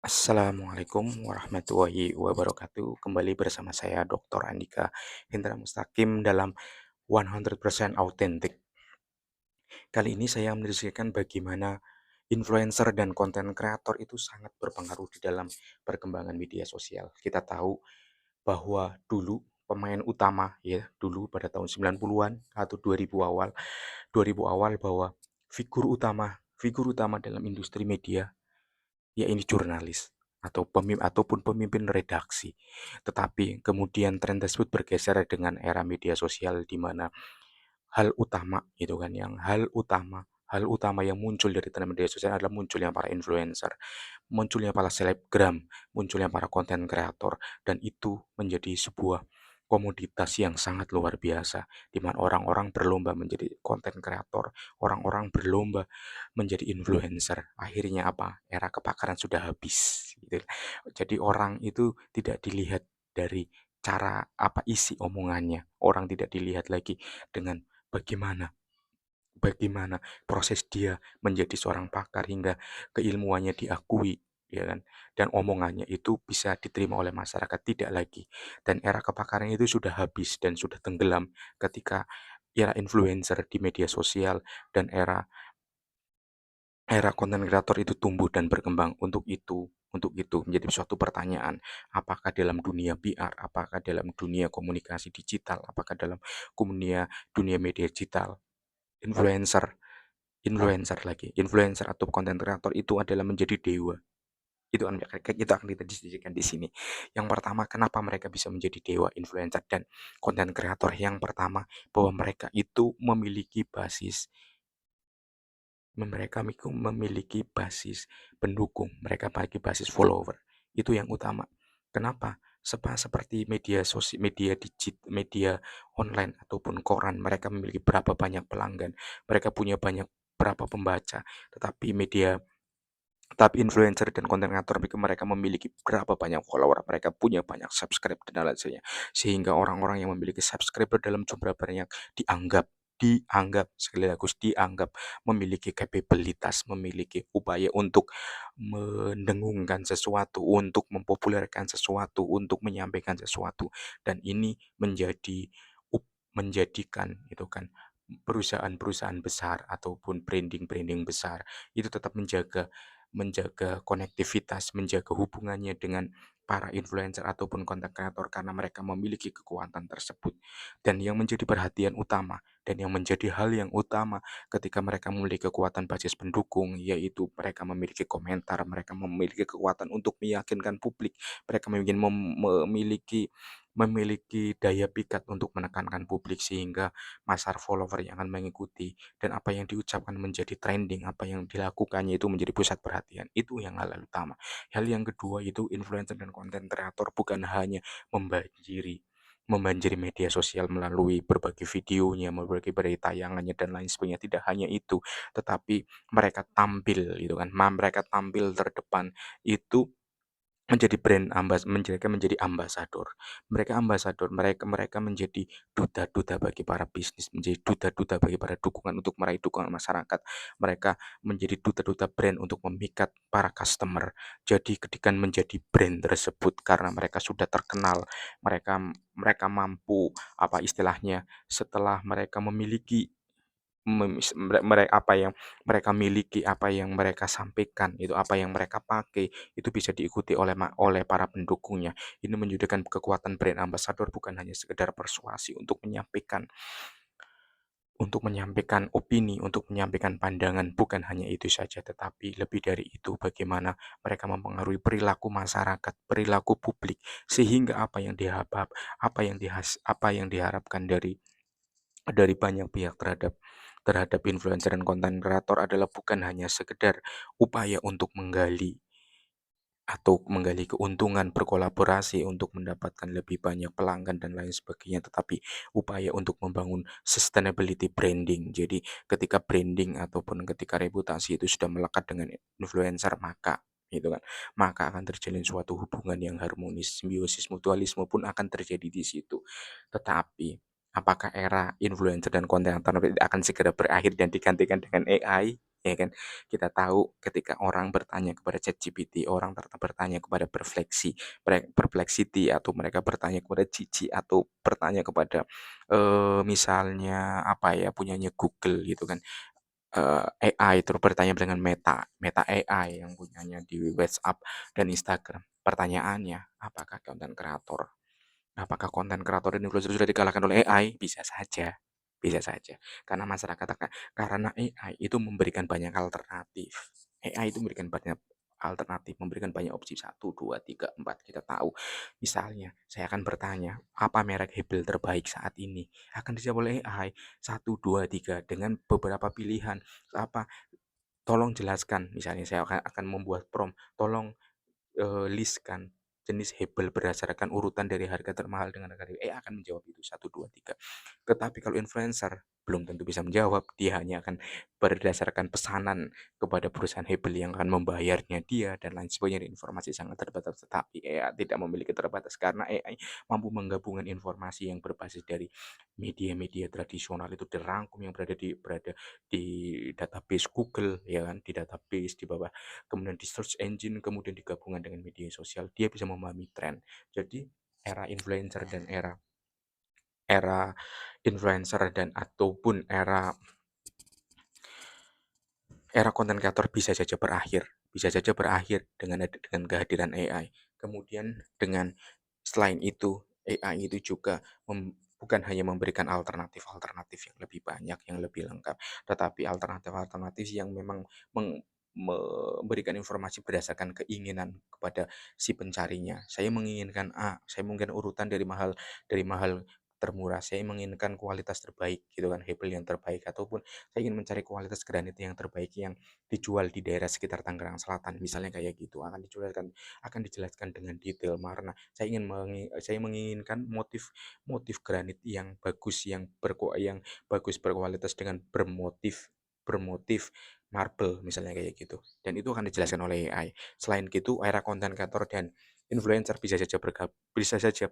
Assalamualaikum warahmatullahi wabarakatuh. Kembali bersama saya Dr. Andika Hendra Mustaqim dalam 100% Authentic. Kali ini saya mendiskusikan bagaimana influencer dan konten kreator itu sangat berpengaruh di dalam perkembangan media sosial. Kita tahu bahwa dulu pemain utama ya, dulu pada tahun 90-an atau 2000 awal bahwa figur utama dalam industri media ya ini jurnalis ataupun pemimpin redaksi. Tetapi kemudian tren tersebut bergeser dengan era media sosial di mana hal utama itu kan yang hal utama yang muncul dari tren media sosial adalah munculnya para influencer, munculnya para selebgram, munculnya para konten kreator, dan itu menjadi sebuah komoditas yang sangat luar biasa di mana orang-orang berlomba menjadi konten kreator, orang-orang berlomba menjadi influencer. Akhirnya apa? Era kepakaran sudah habis gitu. Jadi orang itu tidak dilihat dari cara apa isi omongannya. Orang tidak dilihat lagi dengan bagaimana bagaimana proses dia menjadi seorang pakar hingga keilmuannya diakui, ya kan, dan omongannya itu bisa diterima oleh masyarakat, tidak lagi. Dan era kepakaran itu sudah habis dan sudah tenggelam ketika era influencer di media sosial dan era konten kreator itu tumbuh dan berkembang. Untuk itu menjadi suatu pertanyaan, apakah dalam dunia PR, apakah dalam dunia komunikasi digital, apakah dalam dunia media digital, influencer influencer atau konten kreator itu adalah menjadi dewa. Itu akan kita diskusikan di sini. Yang pertama, kenapa mereka bisa menjadi dewa influencer dan konten kreator? Yang pertama, bahwa mereka memiliki basis pendukung, mereka memiliki basis follower. Itu yang utama. Kenapa? Seperti media online ataupun koran, mereka memiliki berapa banyak pelanggan, mereka punya berapa pembaca, tetapi influencer dan konten kreator mereka memiliki berapa banyak follower, mereka punya banyak subscribe dan lain sebagainya. Sehingga orang-orang yang memiliki subscriber dalam jumlah banyak dianggap memiliki kapabilitas, memiliki upaya untuk mendengungkan sesuatu, untuk mempopulerkan sesuatu, untuk menyampaikan sesuatu, dan ini menjadikan itu kan perusahaan-perusahaan besar ataupun branding-branding besar itu tetap menjaga konektivitas, menjaga hubungannya dengan para influencer ataupun konten kreator karena mereka memiliki kekuatan tersebut. Dan yang menjadi perhatian utama dan yang menjadi hal yang utama ketika mereka memiliki kekuatan basis pendukung, yaitu mereka memiliki komentar, mereka memiliki kekuatan untuk meyakinkan publik, mereka memiliki daya pikat untuk menekankan publik sehingga masa follower yang akan mengikuti dan apa yang diucapkan menjadi trending, apa yang dilakukannya itu menjadi pusat perhatian. Itu yang hal utama. Hal yang kedua itu influencer dan konten kreator bukan hanya membanjiri membanjiri media sosial melalui berbagai videonya, berbagai tayangannya dan lain sebagainya. Tidak hanya itu, tetapi mereka tampil terdepan itu menjadi ambasador. Mereka menjadi duta-duta bagi para bisnis, menjadi duta-duta bagi para dukungan untuk meraih dukungan masyarakat. Mereka menjadi duta-duta brand untuk memikat para customer. Jadi ketika menjadi brand tersebut karena mereka sudah terkenal, mereka mereka mampu apa istilahnya setelah mereka memiliki apa yang mereka miliki, apa yang mereka sampaikan, itu apa yang mereka pakai, itu bisa diikuti oleh para pendukungnya. Ini menunjukkan kekuatan brand ambassador bukan hanya sekedar persuasi untuk menyampaikan opini, untuk menyampaikan pandangan, bukan hanya itu saja, tetapi lebih dari itu bagaimana mereka mempengaruhi perilaku masyarakat, perilaku publik, sehingga apa yang diharapkan dari banyak pihak terhadap influencer dan konten kreator adalah bukan hanya sekedar upaya untuk menggali keuntungan berkolaborasi untuk mendapatkan lebih banyak pelanggan dan lain sebagainya, tetapi upaya untuk membangun sustainability branding. Jadi ketika branding ataupun ketika reputasi itu sudah melekat dengan influencer, maka akan terjalin suatu hubungan yang harmonis, simbiosis mutualisme pun akan terjadi di situ. Tetapi apakah era influencer dan konten kreator akan segera berakhir dan digantikan dengan AI? ya kan? Kita tahu ketika orang bertanya kepada ChatGPT, orang bertanya kepada Perplexity atau mereka bertanya kepada Cici atau bertanya kepada misalnya apa ya punyanya Google gitu kan. AI terus bertanya dengan Meta AI yang punyanya di WhatsApp dan Instagram. Pertanyaannya, apakah konten kreator dan influencer sudah dikalahkan oleh AI? Bisa saja. Bisa saja. Karena masyarakat karena AI itu memberikan banyak alternatif. AI itu memberikan banyak alternatif, memberikan banyak opsi satu, 2, 3, 4. Kita tahu. Misalnya, saya akan bertanya, apa merek Hebel terbaik saat ini? Akan dijawab oleh AI. Satu, 2, 3 dengan beberapa pilihan. Apa? Tolong jelaskan. Misalnya saya akan membuat prompt. Tolong list-kan jenis Hebel berdasarkan urutan dari harga termahal dengan harga akan menjawab itu satu 2 3. Tetapi kalau influencer belum tentu bisa menjawab, dia hanya akan berdasarkan pesanan kepada perusahaan Hebel yang akan membayarnya dia dan lain sebagainya. Informasi sangat terbatas, tetapi AI tidak memiliki terbatas karena AI mampu menggabungkan informasi yang berbasis dari media-media tradisional itu dirangkum yang berada di database Google ya kan, di database di bawah kemudian di search engine, kemudian digabungkan dengan media sosial, dia bisa memahami tren. Jadi era influencer dan era era influencer dan ataupun era konten kreator bisa saja berakhir dengan kehadiran AI. Kemudian dengan selain itu AI itu juga bukan hanya memberikan alternatif-alternatif yang lebih banyak, yang lebih lengkap, tetapi alternatif-alternatif yang memang memberikan informasi berdasarkan keinginan kepada si pencarinya. Saya menginginkan A, saya mungkin urutan dari mahal termurah. Saya menginginkan kualitas terbaik gitu kan, Hebel yang terbaik ataupun saya ingin mencari kualitas granit yang terbaik yang dijual di daerah sekitar Tangerang Selatan misalnya kayak gitu akan dijelaskan dengan detail karena saya menginginkan motif motif granit yang bagus yang bagus berkualitas dengan bermotif bermotif marble misalnya kayak gitu dan itu akan dijelaskan oleh AI. Selain itu era konten kreator dan influencer bisa saja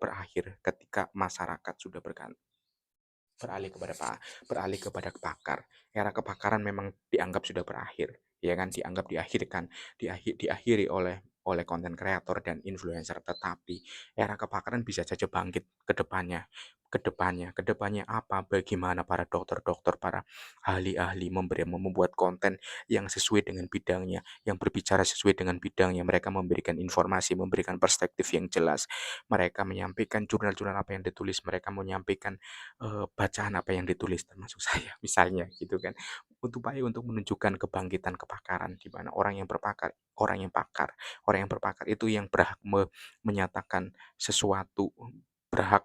berakhir ketika masyarakat sudah beralih kepada pakar. Era kepakaran memang dianggap sudah berakhir, ya kan? Dianggap diakhiri oleh konten kreator dan influencer. Tetapi era kepakaran bisa saja bangkit ke depannya. Ke depannya apa? Bagaimana para dokter-dokter, para ahli-ahli membuat konten yang sesuai dengan bidangnya, yang berbicara sesuai dengan bidangnya. Mereka memberikan informasi, memberikan perspektif yang jelas. Mereka menyampaikan jurnal-jurnal apa yang ditulis, mereka menyampaikan bacaan apa yang ditulis termasuk saya misalnya gitu kan. Untuk menunjukkan kebangkitan kepakaran di mana orang yang berpakar itu yang berhak menyatakan sesuatu, berhak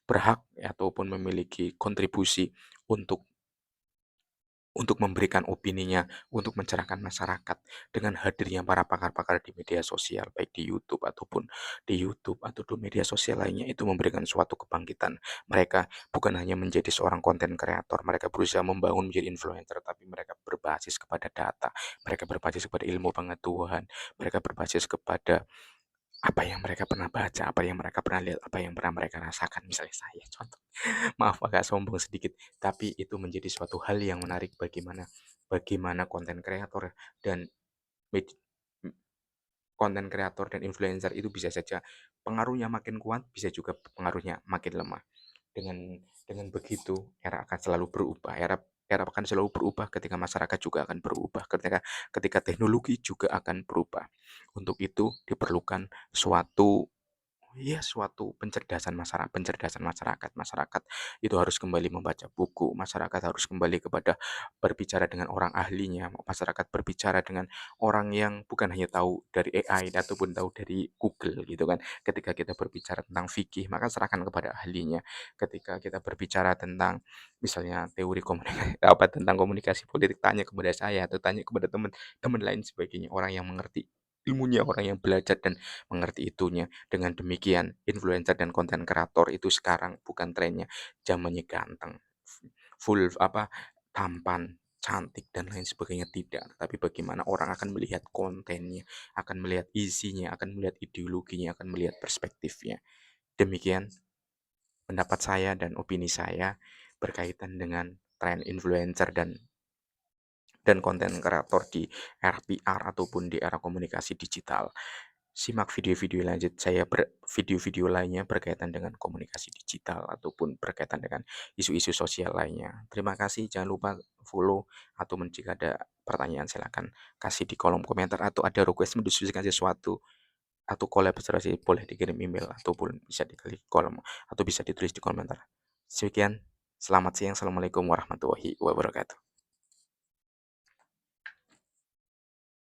berhak ataupun memiliki kontribusi untuk memberikan opininya, untuk mencerahkan masyarakat dengan hadirnya para pakar-pakar di media sosial, baik di YouTube atau di media sosial lainnya itu memberikan suatu kebangkitan. Mereka bukan hanya menjadi seorang konten kreator, mereka berusaha membangun menjadi influencer, tapi mereka berbasis kepada data, mereka berbasis kepada ilmu pengetahuan, mereka berbasis kepada apa yang mereka pernah baca, apa yang mereka pernah lihat, apa yang pernah mereka rasakan. Misalnya saya contoh. Maaf agak sombong sedikit, tapi itu menjadi suatu hal yang menarik bagaimana bagaimana dan med- konten kreator dan influencer itu bisa saja pengaruhnya makin kuat, bisa juga pengaruhnya makin lemah. Dengan begitu, era akan selalu berubah. Era akan selalu berubah ketika masyarakat juga akan berubah, ketika ketika teknologi juga akan berubah. Untuk itu diperlukan suatu pencerdasan masyarakat. Masyarakat itu harus kembali membaca buku, masyarakat harus kembali kepada berbicara dengan orang ahlinya, masyarakat berbicara dengan orang yang bukan hanya tahu dari AI ataupun tahu dari Google gitu kan. Ketika kita berbicara tentang fikih, maka serahkan kepada ahlinya. Ketika kita berbicara tentang misalnya teori komunikasi tentang komunikasi politik, tanya kepada saya atau tanya kepada teman-teman lain sebagainya, orang yang mengerti ilmunya, orang yang belajar dan mengerti itunya. Dengan demikian, influencer dan konten kreator itu sekarang bukan trennya zamannya ganteng, full tampan, cantik dan lain sebagainya tidak, tapi bagaimana orang akan melihat kontennya, akan melihat isinya, akan melihat ideologinya, akan melihat perspektifnya. Demikian pendapat saya dan opini saya berkaitan dengan tren influencer dan dan konten kreator di era PR ataupun di era komunikasi digital. Simak video-video lanjut saya video-video lainnya berkaitan dengan komunikasi digital ataupun berkaitan dengan isu-isu sosial lainnya. Terima kasih, jangan lupa follow atau jika ada pertanyaan silakan kasih di kolom komentar atau ada request mendiskusikan sesuatu atau kolaborasi boleh dikirim email ataupun bisa diklik kolom atau bisa ditulis di komentar. Sekian, selamat siang, assalamualaikum warahmatullahi wabarakatuh.